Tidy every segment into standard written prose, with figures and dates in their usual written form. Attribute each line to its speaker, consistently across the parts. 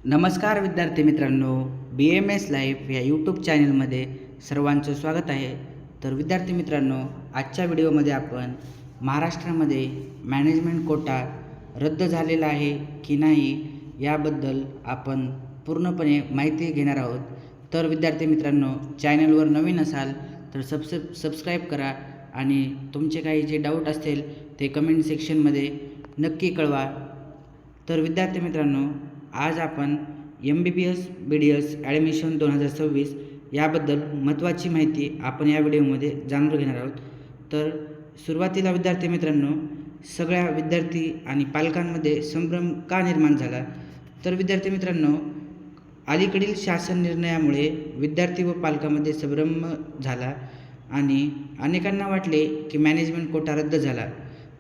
Speaker 1: नमस्कार विद्यार्थी मित्रांनो, BMS लाईफ या यूट्यूब चॅनलमध्ये सर्वांचं स्वागत आहे. तर विद्यार्थी मित्रांनो, आजच्या व्हिडिओमध्ये आपण महाराष्ट्रामध्ये मॅनेजमेंट कोटा रद्द झालेला आहे की नाही याबद्दल आपण पूर्णपणे माहिती घेणार आहोत. तर विद्यार्थी मित्रांनो, चॅनलवर नवीन असाल तर सबस्क्राईब करा आणि तुमचे काही जे डाऊट असतील ते कमेंट सेक्शनमध्ये नक्की कळवा. तर विद्यार्थी मित्रांनो, आज आपण MBBS BDS ॲडमिशन 2026 याबद्दल महत्त्वाची माहिती आपण या व्हिडिओमध्ये जाणून घेणार आहोत. तर सुरुवातीला विद्यार्थी मित्रांनो, सगळ्या विद्यार्थी आणि पालकांमध्ये संभ्रम का निर्माण झाला? तर विद्यार्थी मित्रांनो, अलीकडील शासन निर्णयामुळे विद्यार्थी व पालकांमध्ये संभ्रम झाला आणि अनेकांना वाटले की मॅनेजमेंट कोटा रद्द झाला.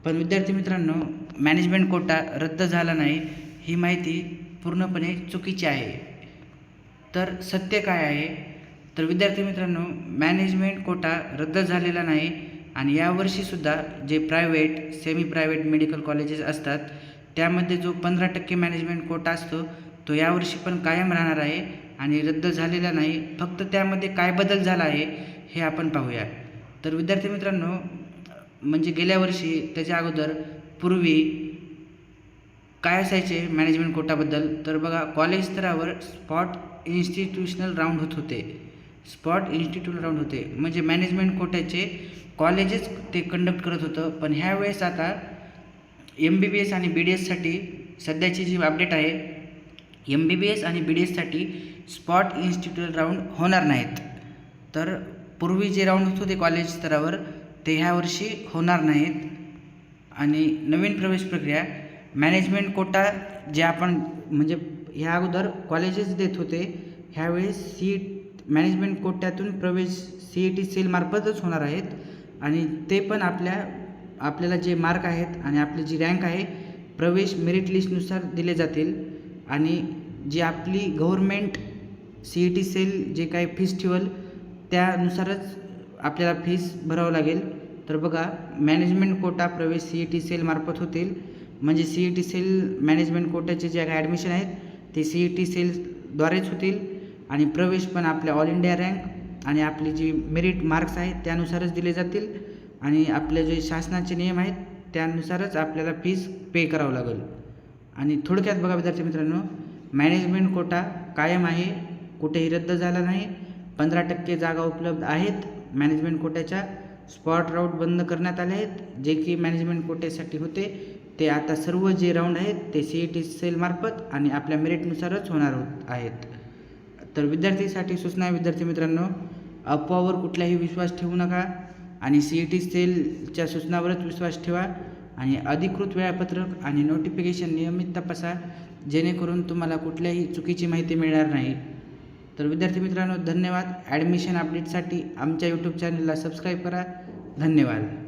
Speaker 1: पण विद्यार्थी मित्रांनो, मॅनेजमेंट कोटा रद्द झाला नाही ही माहिती पूर्णपणे चुकीची आहे. तर सत्य काय आहे? तर विद्यार्थी मित्रांनो, मॅनेजमेंट कोटा रद्द झालेला नाही आणि यावर्षीसुद्धा जे private semi private medical colleges असतात त्यामध्ये जो 15% मॅनेजमेंट कोटा असतो तो यावर्षी पण कायम राहणार आहे आणि रद्द झालेला नाही. फक्त त्यामध्ये काय बदल झाला आहे हे आपण पाहूया. तर विद्यार्थी मित्रांनो, म्हणजे गेल्या वर्षी त्याच्या अगोदर पूर्वी काय असायचे मॅनेजमेंट कोटाबद्दल? तर बघा, कॉलेज स्तरावर इन्स्टिट्यूशनल राऊंड होते. म्हणजे मॅनेजमेंट कोट्याचे कॉलेजेस ते कंडक्ट करत होतं. पण ह्यावेळेस आता MBBS आणि BDSसाठी सध्याची जी अपडेट आहे, MBBS आणि BDSसाठी स्पॉट इन्स्टिट्यूशनल राऊंड होणार नाहीत. तर पूर्वी जे राऊंड होत होते कॉलेज स्तरावर ते ह्या वर्षी होणार नाहीत. आणि नवीन प्रवेश प्रक्रिया मॅनेजमेंट कोटा जे आपण म्हणजे ह्या अगोदर कॉलेजेस देत होते, ह्यावेळेस मॅनेजमेंट कोट्यातून प्रवेश CET सेलमार्फतच होणार आहेत. आणि ते पण आपल्याला जे मार्क आहेत आणि आपली जी रँक आहे प्रवेश मेरिट लिस्टनुसार दिले जातील. आणि जी आपली गव्हर्मेंट CET सेल जे काही फीस ठेवल त्यानुसारच आपल्याला फीस भरावं लागेल. तर बघा, मॅनेजमेंट कोटा प्रवेश CET सेलमार्फत होतील. म्हणजे CET सेल मॅनेजमेंट कोट्याचे जे काही ॲडमिशन आहेत ते CET सेलद्वारेच होतील आणि प्रवेश पण आपल्या ऑल इंडिया रँक आणि आपली जी मेरिट मार्क्स आहेत त्यानुसारच दिले जातील. आणि आपले जे शासनाचे नियम आहेत त्यानुसारच आपल्याला फीस पे करावं लागेल. आणि थोडक्यात बघा विद्यार्थी मित्रांनो, मॅनेजमेंट कोटा कायम आहे, कुठेही रद्द झाला नाही. 15% जागा उपलब्ध आहेत मॅनेजमेंट कोट्याच्या. स्पॉट राऊंड बंद करण्यात आले आहेत. जे की मॅनेजमेंट कोट्यासाठी होते ते आता सर्व जे राऊंड आहेत ते CET सेलमार्फत आणि आपल्या मेरिटनुसारच होणार आहेत. तर विद्यार्थीसाठी सूचना आहे विद्यार्थी मित्रांनो, अफवावर कुठलाही विश्वास ठेवू नका आणि CET सेलच्या सूचनावरच विश्वास ठेवा आणि अधिकृत वेळापत्रक आणि नोटिफिकेशन नियमित तपासा, जेणेकरून तुम्हाला कुठल्याही चुकीची माहिती मिळणार नाही. तर विद्यार्थी मित्रांनो, धन्यवाद. ॲडमिशन अपडेटसाठी आमच्या यूट्यूब चॅनलला सबस्क्राईब करा. धन्यवाद.